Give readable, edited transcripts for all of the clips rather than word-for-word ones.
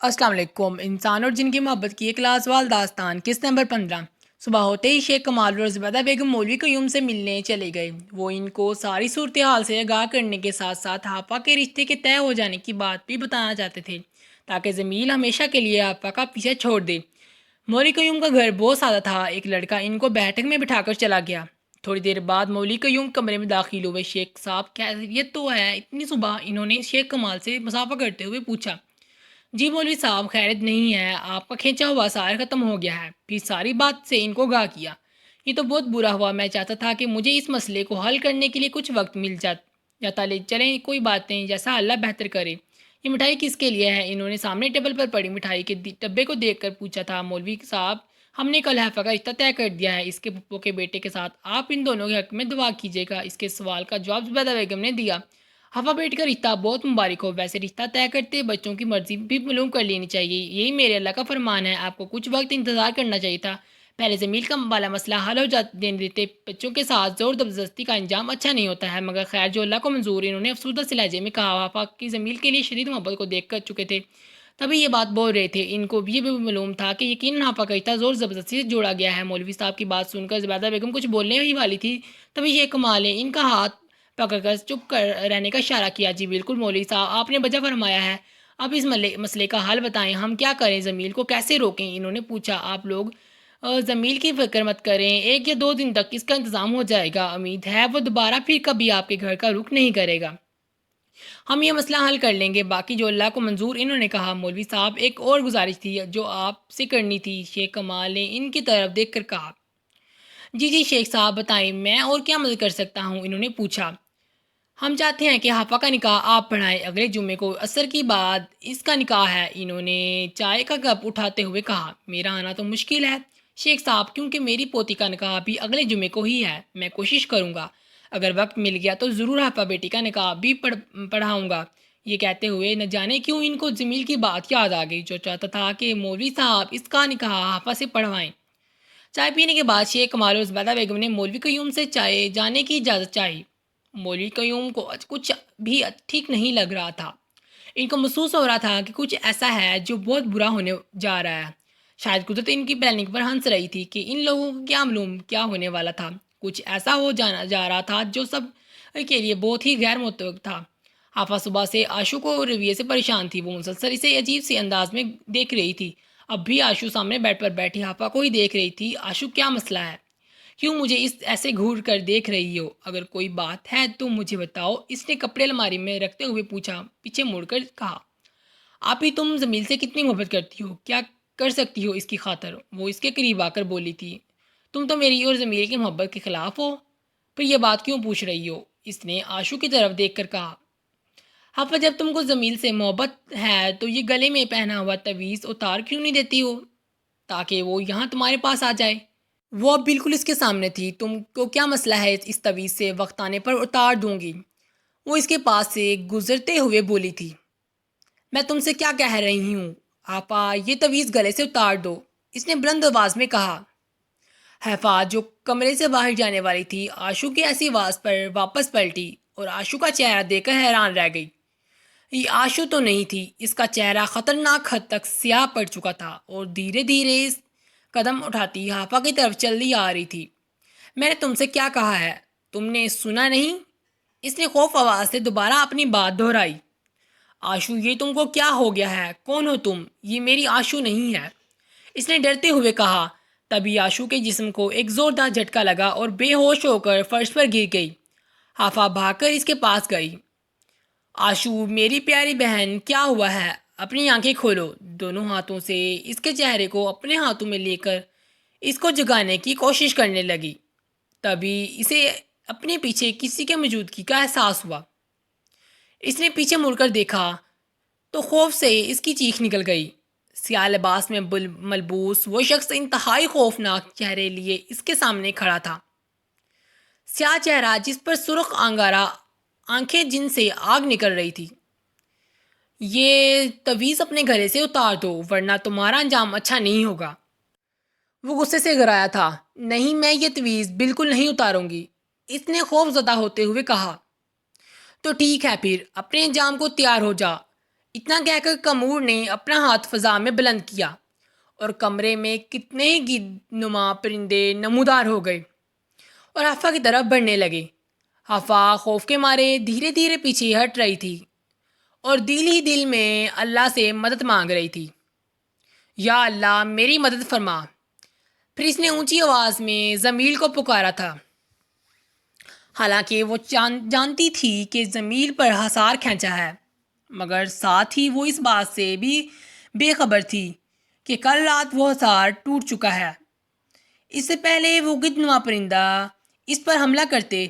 السلام علیکم۔ انسان اور جن کی محبت کی ایک لازوال داستان، قسط نمبر 15۔ صبح ہوتے ہی شیخ کمال اور زبیدہ بیگم مولوی قیوم سے ملنے چلے گئے۔ وہ ان کو ساری صورتحال سے آگاہ کرنے کے ساتھ ساتھ حافظہ کے رشتے کے طے ہو جانے کی بات بھی بتانا چاہتے تھے تاکہ جمیل ہمیشہ کے لیے حافظہ کا پیچھا چھوڑ دے۔ مولوی قیوم کا گھر بہت سادہ تھا۔ ایک لڑکا ان کو بیٹھک میں بٹھا کر چلا گیا۔ تھوڑی دیر بعد مولوی قیوم کمرے میں داخل ہوئے۔ شیخ صاحب خیریت تو ہے؟ اتنی صبح انہوں نے شیخ کمال سے مصافحہ کرتے ہوئے پوچھا۔ جی مولوی صاحب، خیریت نہیں ہے، آپ کا کھینچا ہوا سار ختم ہو گیا ہے۔ پھر ساری بات سے ان کو آگاہ کیا۔ یہ تو بہت برا ہوا، میں چاہتا تھا کہ مجھے اس مسئلے کو حل کرنے کے لیے کچھ وقت مل جاتا لے چلیں کوئی بات نہیں، جیسا اللہ بہتر کرے۔ یہ مٹھائی کس کے لیے ہے؟ انہوں نے سامنے ٹیبل پر پڑی مٹھائی کے ڈبے کو دیکھ کر پوچھا تھا۔ مولوی صاحب، ہم نے کل حیفا کا رشتہ طے کر دیا ہے، اس کے پھپھو کے بیٹے کے ساتھ۔ آپ ان دونوں کے حق میں دعا کیجیے گا۔ اس کے سوال کا جواب زبیدہ بیگم نے دیا۔ حفا بیٹ کا رشتہ بہت مبارک ہو، ویسے رشتہ طے کرتے بچوں کی مرضی بھی معلوم کر لینی چاہیے، یہی میرے اللہ کا فرمان ہے۔ آپ کو کچھ وقت انتظار کرنا چاہیے تھا، پہلے زمیل کا والا مسئلہ حل ہو دینے دیتے۔ بچوں کے ساتھ زور زبردستی کا انجام اچھا نہیں ہوتا ہے، مگر خیر جو اللہ کو منظور۔ انہوں نے افسردہ سے لہجے میں کہا۔ حفا کی زمیل کے لیے شدید محبت کو دیکھ کر چکے تھے، تبھی یہ بات بول رہے تھے۔ ان کو یہ بھی معلوم تھا کہ یقیناً حفا کا رشتہ زور زبردستی سے جوڑا گیا ہے۔ مولوی صاحب کی بات سن کر زبیدہ بیگم کچھ بولنے ہی والی تھی، تبھی شیخ کمال نے ان کا ہاتھ پکڑ کر چپ رہنے کا اشارہ کیا۔ جی بالکل مولوی صاحب، آپ نے بجا فرمایا ہے، اب اس مسئلے کا حل بتائیں، ہم کیا کریں، زمیل کو کیسے روکیں؟ انہوں نے پوچھا۔ آپ لوگ زمیل کی فکر مت کریں، 1 یا 2 دن تک اس کا انتظام ہو جائے گا، امید ہے وہ دوبارہ پھر کبھی آپ کے گھر کا رخ نہیں کرے گا، ہم یہ مسئلہ حل کر لیں گے، باقی جو اللہ کو منظور۔ انہوں نے کہا۔ مولوی صاحب، ایک اور گزارش تھی جو آپ سے کرنی تھی، شیخ کمال نے ان کی طرف دیکھ کر کہا۔ جی شیخ صاحب بتائیں، میں اور کیا مدد کر سکتا ہوں؟ انہوں نے پوچھا۔ ہم چاہتے ہیں کہ حفا کا نکاح آپ پڑھائیں، اگلے جمعے کو عصر کی بعد اس کا نکاح ہے۔ انہوں نے چائے کا کپ اٹھاتے ہوئے کہا۔ میرا آنا تو مشکل ہے شیخ صاحب، کیونکہ میری پوتی کا نکاح بھی اگلے جمعے کو ہی ہے۔ میں کوشش کروں گا، اگر وقت مل گیا تو ضرور حفا بیٹی کا نکاح بھی پڑھاؤں گا۔ یہ کہتے ہوئے نہ جانے کیوں ان کو جمیل کی بات یاد آ گئی، جو چاہتا تھا کہ مولوی صاحب اس کا نکاح حفا سے پڑھوائیں۔ چائے پینے کے بعد شیخ کمال اور زبیدہ بیگم نے مولوی قیوم سے چائے جانے کی اجازت چاہی۔ مولوی قیوم کو کچھ بھی ٹھیک نہیں لگ رہا تھا۔ ان کو محسوس ہو رہا تھا کہ کچھ ایسا ہے جو بہت برا ہونے جا رہا ہے۔ شاید قدرت ان کی پلاننگ پر ہنس رہی تھی کہ ان لوگوں کو کیا معلوم کیا ہونے والا تھا۔ کچھ ایسا ہو جا رہا تھا جو سب کے لیے بہت ہی غیر متوقع تھا۔ حافظ صبح سے آشو کو رویے سے پریشان تھی، وہ مسلسل اسے عجیب سے انداز میں دیکھ رہی تھی۔ اب بھی آشو سامنے بیڈ پر بیٹھی حافظ کو ہی دیکھ رہی تھی۔ آشو، کیا مسئلہ ہے؟ کیوں مجھے ایسے گھور کر دیکھ رہی ہو؟ اگر کوئی بات ہے تو مجھے بتاؤ، اس نے کپڑے الماری میں رکھتے ہوئے پوچھا۔ پیچھے مڑ کر کہا۔ آپ ہی تم زمیل سے کتنی محبت کرتی ہو، کیا کر سکتی ہو اس کی خاطر؟ وہ اس کے قریب آ کر بولی تھی۔ تم تو میری اور زمیل کی محبت کے خلاف ہو، پھر یہ بات کیوں پوچھ رہی ہو؟ اس نے آشو کی طرف دیکھ کر کہا۔ حفا، جب تم کو زمیل سے محبت ہے تو یہ گلے میں پہنا ہوا تعویذ اتار کیوں نہیں دیتی ہو تاکہ وہ یہاں تمہارے پاس آ جائے؟ وہ اب بالکل اس کے سامنے تھی۔ تم کو کیا مسئلہ ہے اس تعویذ سے؟ وقت آنے پر اتار دوں گی، وہ اس کے پاس سے گزرتے ہوئے بولی تھی۔ میں تم سے کیا کہہ رہی ہوں آپا، یہ تعویذ گلے سے اتار دو، اس نے بلند آواز میں کہا۔ حیفا جو کمرے سے باہر جانے والی تھی، آشو کی ایسی آواز پر واپس پلٹی اور آشو کا چہرہ دیکھ کر حیران رہ گئی۔ یہ آشو تو نہیں تھی، اس کا چہرہ خطرناک حد تک سیاہ پڑ چکا تھا اور دھیرے دھیرے قدم اٹھاتی حافظ کی طرف چلی آ رہی تھی۔ میں نے تم سے کیا کہا ہے، تم نے سنا نہیں؟ اس نے خوف آواز سے دوبارہ اپنی بات دہرائی۔ آشو، یہ تم کو کیا ہو گیا ہے؟ کون ہو تم؟ یہ میری آشو نہیں ہے، اس نے ڈرتے ہوئے کہا۔ تبھی آشو کے جسم کو ایک زوردار جھٹکا لگا اور بے ہوش ہو کر فرش پر گر گئی۔ حافظ بھاگ کر اس کے پاس گئی۔ آشو، میری پیاری بہن، کیا ہوا ہے؟ اپنی آنکھیں کھولو۔ دونوں ہاتھوں سے اس کے چہرے کو اپنے ہاتھوں میں لے کر اس کو جگانے کی کوشش کرنے لگی۔ تبھی اسے اپنے پیچھے کسی کے موجودگی کا احساس ہوا۔ اس نے پیچھے مڑ کر دیکھا تو خوف سے اس کی چیخ نکل گئی۔ سیاہ لباس میں ملبوس وہ شخص انتہائی خوفناک چہرے لیے اس کے سامنے کھڑا تھا۔ سیاہ چہرہ جس پر سرخ انگارہ آنکھیں جن سے آگ نکل رہی تھی۔ یہ تعویذ اپنے گلے سے اتار دو ورنہ تمہارا انجام اچھا نہیں ہوگا، وہ غصے سے گرایا تھا۔ نہیں، میں یہ تعویذ بالکل نہیں اتاروں گی، اس نے خوف زدہ ہوتے ہوئے کہا۔ تو ٹھیک ہے، پھر اپنے انجام کو تیار ہو جا، اتنا کہہ کر کمور نے اپنا ہاتھ فضا میں بلند کیا اور کمرے میں کتنے ہی گدھ نما پرندے نمودار ہو گئے اور حفا کی طرف بڑھنے لگے۔ حفا خوف کے مارے دھیرے دھیرے پیچھے ہٹ رہی تھی اور دل ہی دل میں اللہ سے مدد مانگ رہی تھی۔ یا اللہ میری مدد فرما۔ پھر اس نے اونچی آواز میں زمیل کو پکارا تھا، حالانکہ وہ جانتی تھی کہ زمیل پر حصار کھینچا ہے، مگر ساتھ ہی وہ اس بات سے بھی بے خبر تھی کہ کل رات وہ حصار ٹوٹ چکا ہے۔ اس سے پہلے وہ گدھ نما پرندہ اس پر حملہ کرتے،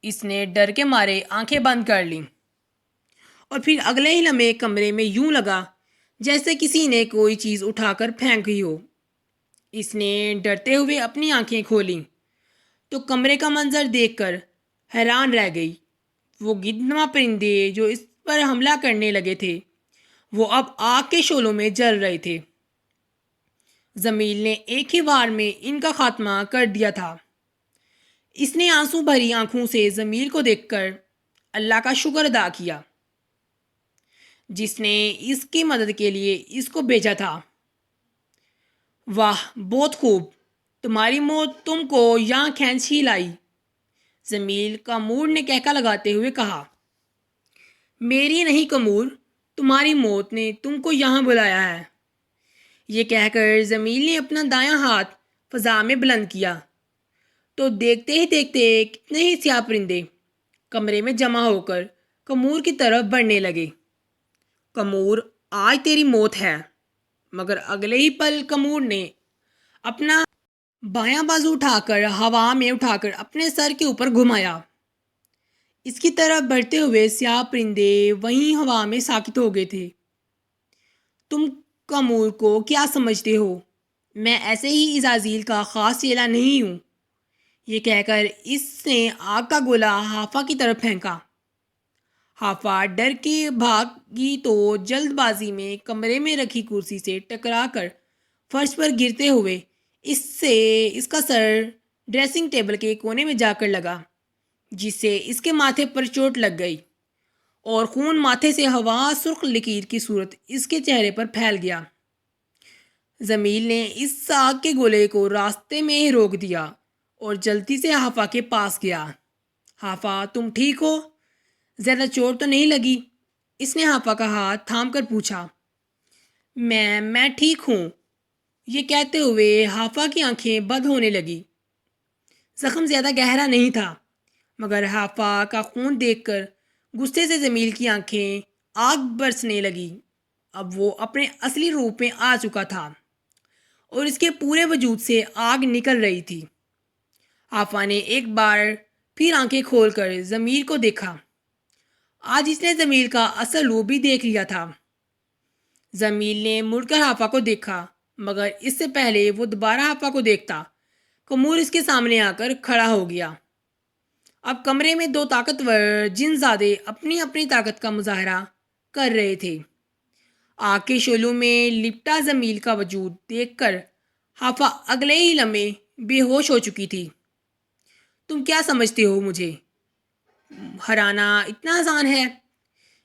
اس نے ڈر کے مارے آنکھیں بند کر لیں اور پھر اگلے ہی لمحے کمرے میں یوں لگا جیسے کسی نے کوئی چیز اٹھا کر پھینکی ہو۔ اس نے ڈرتے ہوئے اپنی آنکھیں کھولیں تو کمرے کا منظر دیکھ کر حیران رہ گئی۔ وہ گدھ نما پرندے جو اس پر حملہ کرنے لگے تھے وہ اب آگ کے شعلوں میں جل رہے تھے۔ زمیل نے ایک ہی وار میں ان کا خاتمہ کر دیا تھا۔ اس نے آنسو بھری آنکھوں سے زمیل کو دیکھ کر اللہ کا شکر ادا کیا جس نے اس کی مدد کے لیے اس کو بھیجا تھا۔ واہ بہت خوب، تمہاری موت تم کو یہاں کھینچ ہی لائی، زمیل کمور نے کہکا لگاتے ہوئے کہا۔ میری نہیں کمور، تمہاری موت نے تم کو یہاں بلایا ہے۔ یہ کہہ کر زمیل نے اپنا دایاں ہاتھ فضا میں بلند کیا تو دیکھتے ہی دیکھتے کتنے ہی سیاہ پرندے کمرے میں جمع ہو کر کمور کی طرف بڑھنے لگے۔ کمور آج تیری موت ہے، مگر اگلے ہی پل کمور نے اپنا بایاں بازو اٹھا کر ہوا میں اٹھا کر اپنے سر کے اوپر گھمایا۔ اس کی طرف بڑھتے ہوئے سیاہ پرندے وہیں ہوا میں ساکت ہو گئے تھے۔ تم کمور کو کیا سمجھتے ہو؟ میں ایسے ہی عزازیل کا خاص چیلا نہیں ہوں۔ یہ کہہ کر اس نے آگ کا گولا حافا کی طرف پھینکا۔ حافا ڈر کے بھاگی تو جلد بازی میں کمرے میں رکھی کرسی سے ٹکرا کر فرش پر گرتے ہوئے اس کا سر ڈریسنگ ٹیبل کے کونے میں جا کر لگا، جس سے اس کے ماتھے پر چوٹ لگ گئی اور خون ماتھے سے ہوا سرخ لکیر کی صورت اس کے چہرے پر پھیل گیا۔ زمیل نے اس آگ کے گولے کو راستے میں ہی روک دیا اور جلدی سے حافا کے پاس گیا۔ حافا تم ٹھیک ہو؟ زیادہ چوٹ تو نہیں لگی؟ اس نے حافا کا ہاتھ تھام کر پوچھا۔ میں ٹھیک ہوں، یہ کہتے ہوئے حافا کی آنکھیں بند ہونے لگی۔ زخم زیادہ گہرا نہیں تھا، مگر حافا کا خون دیکھ کر غصے سے زمیل کی آنکھیں آگ برسنے لگی۔ اب وہ اپنے اصلی روپ میں آ چکا تھا اور اس کے پورے وجود سے آگ نکل رہی تھی۔ حافا نے ایک بار پھر آنکھیں کھول کر زمیل کو دیکھا۔ آج اس نے زمیل کا اصل روپ بھی دیکھ لیا تھا۔ زمیل نے مڑ کر حافا کو دیکھا، مگر اس سے پہلے وہ دوبارہ حافا کو دیکھتا کمور اس کے سامنے آ کر کھڑا ہو گیا۔ اب کمرے میں دو طاقتور جن زادے اپنی اپنی طاقت کا مظاہرہ کر رہے تھے۔ آگ کے شعلوں میں لپٹا زمیل کا وجود دیکھ کر حافا اگلے ہی لمحے بے ہوش ہو چکی تھی۔ تم کیا سمجھتے ہو مجھے ہرانا اتنا آسان ہے؟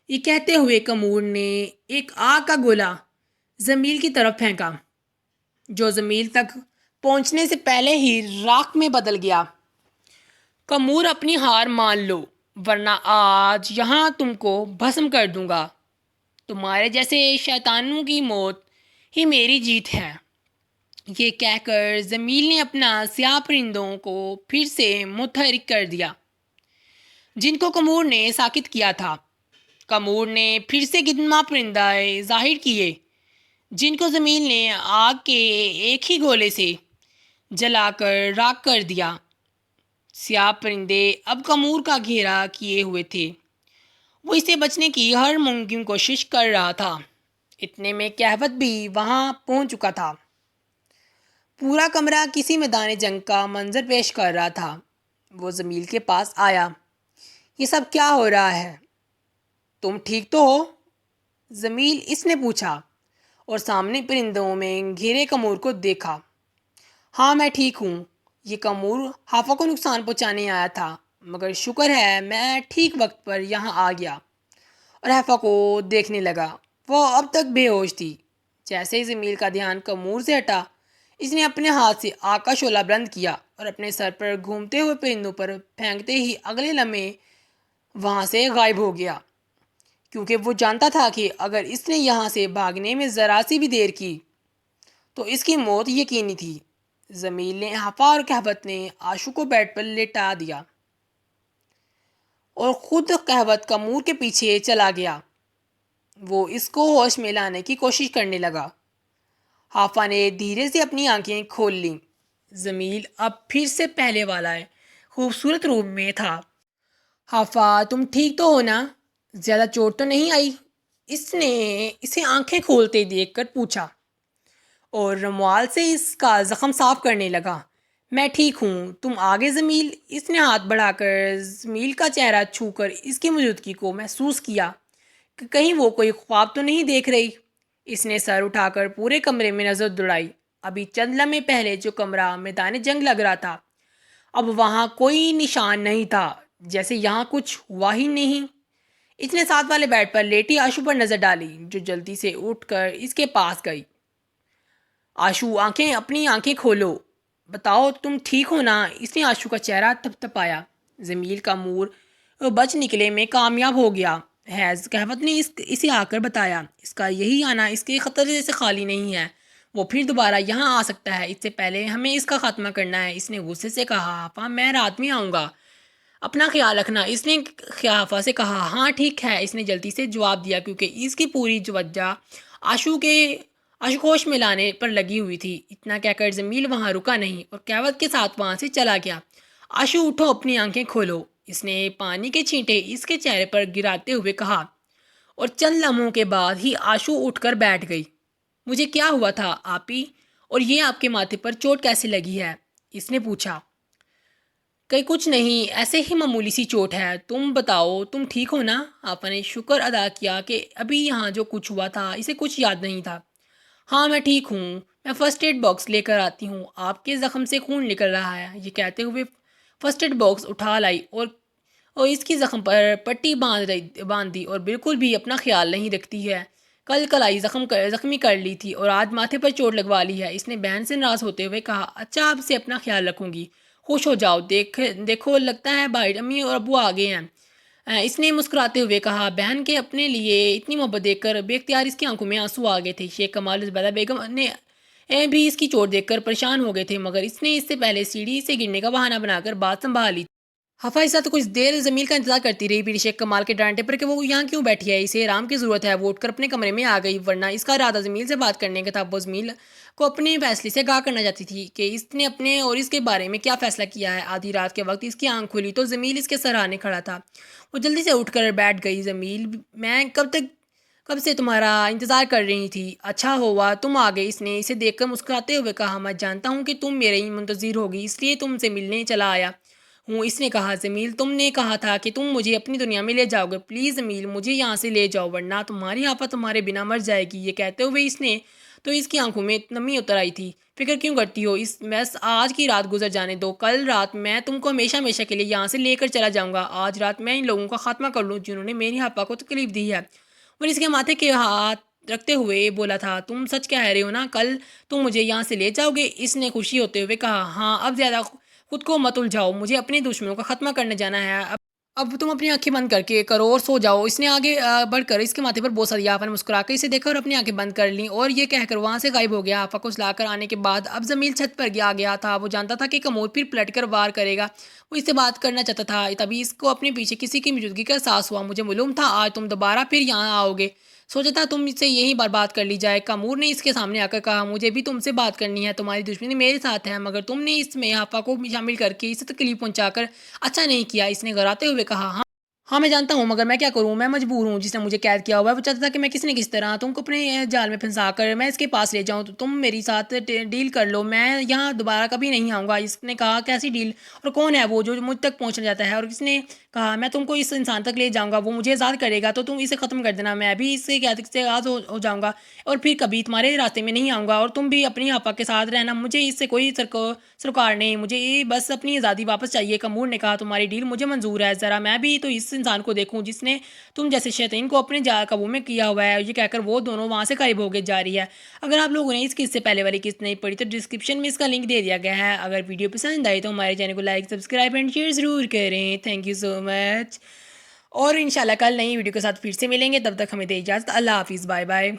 یہ کہتے ہوئے کمور نے ایک آگ کا گولا زمیل کی طرف پھینکا جو زمیل تک پہنچنے سے پہلے ہی راکھ میں بدل گیا۔ کمور اپنی ہار مان لو ورنہ آج یہاں تم کو بھسم کر دوں گا۔ تمہارے جیسے شیطانوں کی موت ہی میری جیت ہے۔ یہ کہہ کر زمیل نے اپنا سیاہ پرندوں کو پھر سے متحرک کر دیا جن کو کمور نے ساکت کیا تھا۔ کمور نے پھر سے گدما پرندہ ظاہر کیے جن کو زمیل نے آگ کے ایک ہی گولے سے جلا کر راکھ کر دیا۔ سیاہ پرندے اب کمور کا گھیرا کیے ہوئے تھے۔ وہ اسے بچنے کی ہر ممکن کوشش کر رہا تھا۔ اتنے میں کہوت بھی وہاں پہنچ چکا تھا۔ پورا کمرہ کسی میدان جنگ کا منظر پیش کر رہا تھا۔ وہ زمیل کے پاس آیا۔ یہ سب کیا ہو رہا ہے؟ تم ٹھیک تو ہو؟ زمیل اس نے پوچھا اور سامنے پرندوں میں گھیرے کمور کو دیکھا۔ ہاں میں ٹھیک ہوں۔ یہ کمور حافا کو نقصان پہنچانے آیا تھا، مگر شکر ہے میں ٹھیک وقت پر یہاں آ گیا اور حافا کو دیکھنے لگا۔ وہ اب تک بے ہوش تھی۔ جیسے ہی جمیل کا دھیان کمور سے ہٹا، اس نے اپنے ہاتھ سے آگ کا شعلہ بلند کیا اور اپنے سر پر گھومتے ہوئے پرندوں پر پھینکتے ہی اگلے لمحے وہاں سے غائب ہو گیا، کیونکہ وہ جانتا تھا کہ اگر اس نے یہاں سے بھاگنے میں ذرا سی بھی دیر کی تو اس کی موت یقینی تھی۔ جمیل نے حفا اور کہوت نے آشو کو بیڈ پر لٹا دیا اور خود کہوت کمور کے پیچھے چلا گیا۔ وہ اس کو ہوش میں لانے کی کوشش کرنے لگا۔ حافا نے دھیرے سے اپنی آنکھیں کھول لیں۔ جمیل اب پھر سے پہلے والا ہے خوبصورت روم میں تھا۔ حافا، تم ٹھیک تو ہو نا؟ زیادہ چوٹ تو نہیں آئی؟ اس نے اسے آنکھیں کھولتے دیکھ کر پوچھا اور رومال سے اس کا زخم صاف کرنے لگا۔ میں ٹھیک ہوں، تم آگے جمیل؟ اس نے ہاتھ بڑھا کر جمیل کا چہرہ چھو کر اس کی موجودگی کو محسوس کیا کہ کہیں وہ کوئی خواب تو نہیں دیکھ رہی۔ اس نے سر اٹھا کر پورے کمرے میں نظر دوڑائی۔ ابھی چند لمحے پہلے جو کمرہ میدان جنگ لگ رہا تھا، اب وہاں کوئی نشان نہیں تھا، جیسے یہاں کچھ ہوا ہی نہیں۔ اس نے ساتھ والے بیڈ پر لیٹی آشو پر نظر ڈالی، جو جلدی سے اٹھ کر اس کے پاس گئی۔ آشو، اپنی آنکھیں کھولو، بتاؤ تم ٹھیک ہو نا؟ اس نے آشو کا چہرہ تھپتھپایا۔ جمیل کا مور بچ نکلے میں کامیاب ہو گیا ہے، کہوت نے اسے آ کر بتایا۔ اس کا یہی آنا اس کے خطرے سے خالی نہیں ہے، وہ پھر دوبارہ یہاں آ سکتا ہے۔ اس سے پہلے ہمیں اس کا خاتمہ کرنا ہے۔ اس نے غصے سے کہا، حافا میں رات میں آؤں گا، اپنا خیال رکھنا۔ اس نے حافا سے کہا، ہاں ٹھیک ہے۔ اس نے جلدی سے جواب دیا کیونکہ اس کی پوری توجہ آشو کو ہوش میں لانے پر لگی ہوئی تھی۔ اتنا کہہ کر جمیل وہاں رکا نہیں اور کہوت کے ساتھ وہاں سے چلا گیا۔ آشو، اٹھو، اپنی آنکھیں کھولو، اس نے پانی کے چھینٹے اس کے چہرے پر گراتے ہوئے کہا، اور چند لمحوں کے بعد ہی آشو اٹھ کر بیٹھ گئی۔ مجھے کیا ہوا تھا آپی؟ اور یہ آپ کے ماتھے پر چوٹ کیسے لگی ہے؟ اس نے پوچھا۔ کہیں کچھ نہیں، ایسے ہی معمولی سی چوٹ ہے۔ تم بتاؤ تم ٹھیک ہو نا؟ آپا نے شکر ادا کیا کہ ابھی یہاں جو کچھ ہوا تھا اسے کچھ یاد نہیں تھا۔ ہاں میں ٹھیک ہوں، میں فرسٹ ایڈ باکس لے کر آتی ہوں، آپ کے زخم سے خون نکل رہا ہے۔ یہ کہتے ہوئے فرسٹ ایڈ باکس اٹھا لائی اور اس کی زخم پر پٹی باندھ دی، اور بالکل بھی اپنا خیال نہیں رکھتی ہے۔ کل کلائی زخمی کر لی تھی اور آج ماتھے پر چوٹ لگوا لی ہے۔ اس نے بہن سے ناراض ہوتے ہوئے کہا، اچھا اب سے اپنا خیال رکھوں گی، خوش ہو جاؤ۔ دیکھو لگتا ہے بھائی امی اور ابو آ گئے ہیں۔ اس نے مسکراتے ہوئے کہا۔ بہن کے اپنے لیے اتنی محبت دیکھ کر بے اختیار اس کی آنکھوں میں آنسو آ گئے تھے۔ شیخ کمال زبیدہ بیگم نے بھی اس کی چوٹ دیکھ کر پریشان ہو گئے تھے، مگر اس نے اس سے پہلے سیڑھی سے گرنے کا بہانہ بنا کر بات سنبھالی۔ حفاظہ تو کچھ دیر جمیل کا انتظار کرتی رہی، پھر شیخ کمال کے ڈانٹے پر کہ وہ یہاں کیوں بیٹھی ہے، اسے آرام کی ضرورت ہے، وہ اٹھ کر اپنے کمرے میں آ گئی، ورنہ اس کا ارادہ جمیل سے بات کرنے کا تھا۔ وہ جمیل کو اپنے فیصلے سے آگاہ کرنا چاہتی تھی کہ اس نے اپنے اور اس کے بارے میں کیا فیصلہ کیا ہے۔ آدھی رات کے وقت اس کی آنکھ کھلی تو جمیل اس کے سرانے کھڑا تھا۔ وہ جلدی سے اٹھ کر بیٹھ گئی۔ جمیل، میں کب سے تمہارا انتظار کر رہی تھی، اچھا ہوا تم آ گئے۔ اس نے اسے دیکھ کر مسکراتے ہوئے کہا، میں جانتا ہوں کہ تم میرے منتظر ہوگی، اس لیے تم سے ملنے چلا آیا ہوں۔ اس نے کہا، جمیل تم نے کہا تھا کہ تم مجھے اپنی دنیا میں لے جاؤ گے، پلیز جمیل مجھے یہاں سے لے جاؤ، ورنہ تمہاری آپا تمہارے بنا مر جائے گی۔ یہ کہتے ہوئے اس کی آنکھوں میں نمی اتر آئی تھی۔ فکر کیوں کرتی ہو، بس آج کی رات گزر جانے دو، کل رات میں تم کو ہمیشہ ہمیشہ کے لیے یہاں سے لے کر چلا جاؤں گا۔ آج رات میں ان لوگوں کا خاتمہ کر لوں جنہوں نے میری آپا کو تکلیف دی ہے۔ اور اس کے ماتھے کے ہاتھ رکھتے ہوئے بولا تھا، تم سچ کہہ رہے ہو نا، کل تم مجھے یہاں سے لے جاؤ گے؟ اس نے خوشی ہوتے ہوئے کہا، ہاں اب زیادہ خود کو مت الجھاؤ، مجھے اپنے دشمنوں کا خاتمہ کرنے جانا ہے، اب تم اپنی آنکھیں بند کرو اور سو جاؤ۔ اس نے آگے بڑھ کر اس کے ماتھے پر بوسہ دیا۔ آپا نے مسکرا کر اسے دیکھا اور اپنی آنکھیں بند کر لیں، اور یہ کہہ کر وہاں سے غائب ہو گیا۔ آپا کو سلا کر آنے کے بعد اب جمیل چھت پر آ گیا تھا۔ وہ جانتا تھا کہ کمور پھر پلٹ کر وار کرے گا، وہ اس سے بات کرنا چاہتا تھا، تبھی اس کو اپنے پیچھے کسی کی موجودگی کا احساس ہوا۔ مجھے معلوم تھا آج تم دوبارہ پھر یہاں آؤ گے، سوچا تھا تم سے یہی بار بات کر لی جائے۔ کامور نے اس کے سامنے آ کر کہا، مجھے بھی تم سے بات کرنی ہے، تمہاری دشمنی میرے ساتھ ہے، مگر تم نے اس میں آپا کو شامل کر کے اسے تکلیف پہنچا کر اچھا نہیں کیا۔ اس نے گھراتے ہوئے کہا، ہاں میں جانتا ہوں، مگر میں کیا کروں، میں مجبور ہوں، جس نے مجھے قید کیا ہوا ہے وہ چاہتا تھا کہ میں کسی نہ کسی طرح تم کو اپنے جال میں پھنسا کر میں اس کے پاس لے جاؤں، تو تم میری ساتھ ڈیل کر لو، میں یہاں دوبارہ کبھی نہیں آؤں گا۔ اس نے کہا، کیسی ڈیل، اور کون ہے وہ جو مجھ تک پہنچنا چاہتا ہے؟ اور اس نے کہا، میں تم کو اس انسان تک لے جاؤں گا، وہ مجھے آزاد کرے گا تو تم اسے ختم کر دینا، میں بھی اس سے قید سے آزاد ہو جاؤں گا اور پھر کبھی تمہارے راستے میں نہیں آؤں گا، اور تم بھی اپنی آپا کے ساتھ رہنا، مجھے اس سے کوئی سروکار نہیں، مجھے بس اپنی آزادی واپس چاہیے۔ کمور نے کہا، تمہاری ڈیل مجھے منظور ہے، ذرا میں بھی تو اس انسان کو دیکھوں جس نے تم جیسے شیطان کو اپنے قابو میں کیا ہوا ہے، یہ کہہ کر وہ دونوں وہاں سے قریب ہو کے جا رہی ہے۔ اگر آپ لوگوں نے اس قصے سے پہلے والی قسط نہیں پڑھی تو ڈسکرپشن میں اس کا لنک دے دیا گیا ہے۔ اگر ویڈیو پسند آئی تو ہمارے چینل کو لائک، سبسکرائب اینڈ شیئر ضرور کریں۔ تھینک یو سو مچ، اور انشاءاللہ کل نئی ویڈیو کے ساتھ پھر سے ملیں گے، تب تک ہمیں دے اجازت، اللہ حافظ، بائے بائے۔